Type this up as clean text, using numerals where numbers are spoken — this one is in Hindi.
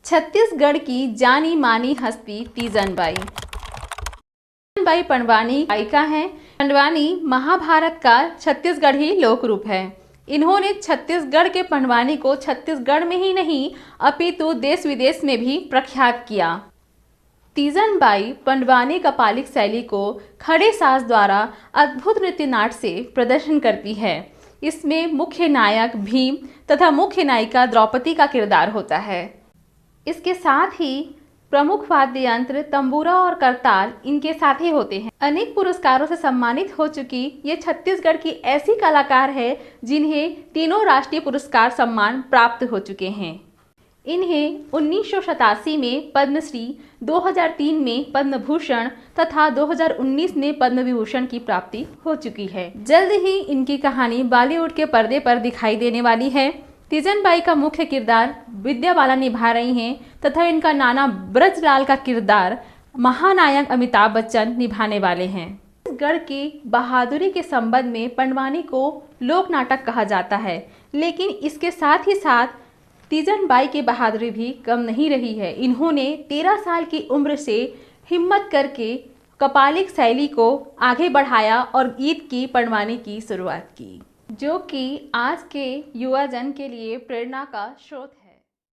छत्तीसगढ़ की जानी मानी हस्ती तीजन बाई। बाई पंडवानी गायिका हैं। पंडवानी महाभारत का छत्तीसगढ़ी लोक रूप है। इन्होंने छत्तीसगढ़ के पंडवानी को छत्तीसगढ़ में ही नहीं अपितु देश विदेश में भी प्रख्यात किया। तीजन बाई पंडवानी कपालिक शैली को खड़े साज द्वारा अद्भुत नृत्य नाट्य से प्रदर्शन करती है। इसमें मुख्य नायक भीम तथा मुख्य नायिका द्रौपदी का किरदार होता है। इसके साथ ही प्रमुख वाद्य यंत्र तंबूरा और करताल इनके साथ ही होते हैं। अनेक पुरस्कारों से सम्मानित हो चुकी ये छत्तीसगढ़ की ऐसी कलाकार है जिन्हें तीनों राष्ट्रीय पुरस्कार सम्मान प्राप्त हो चुके हैं। इन्हें 1987 में पद्मश्री, 2003 में पद्म भूषण तथा 2019 में पद्म विभूषण की प्राप्ति हो चुकी है। जल्द ही इनकी कहानी बॉलीवुड के पर्दे पर दिखाई देने वाली है। तीजन बाई का मुख्य किरदार विद्या बालन निभा रही हैं तथा इनका नाना ब्रजलाल का किरदार महानायक अमिताभ बच्चन निभाने वाले हैं। छत्तीसगढ़ की बहादुरी के संबंध में पंडवानी को लोक नाटक कहा जाता है, लेकिन इसके साथ ही साथ तीजन बाई की बहादुरी भी कम नहीं रही है। इन्होंने 13 साल की उम्र से हिम्मत करके कपालिक शैली को आगे बढ़ाया और गीत की पंडवानी की शुरुआत की, जो कि आज के युवा जन के लिए प्रेरणा का स्रोत है।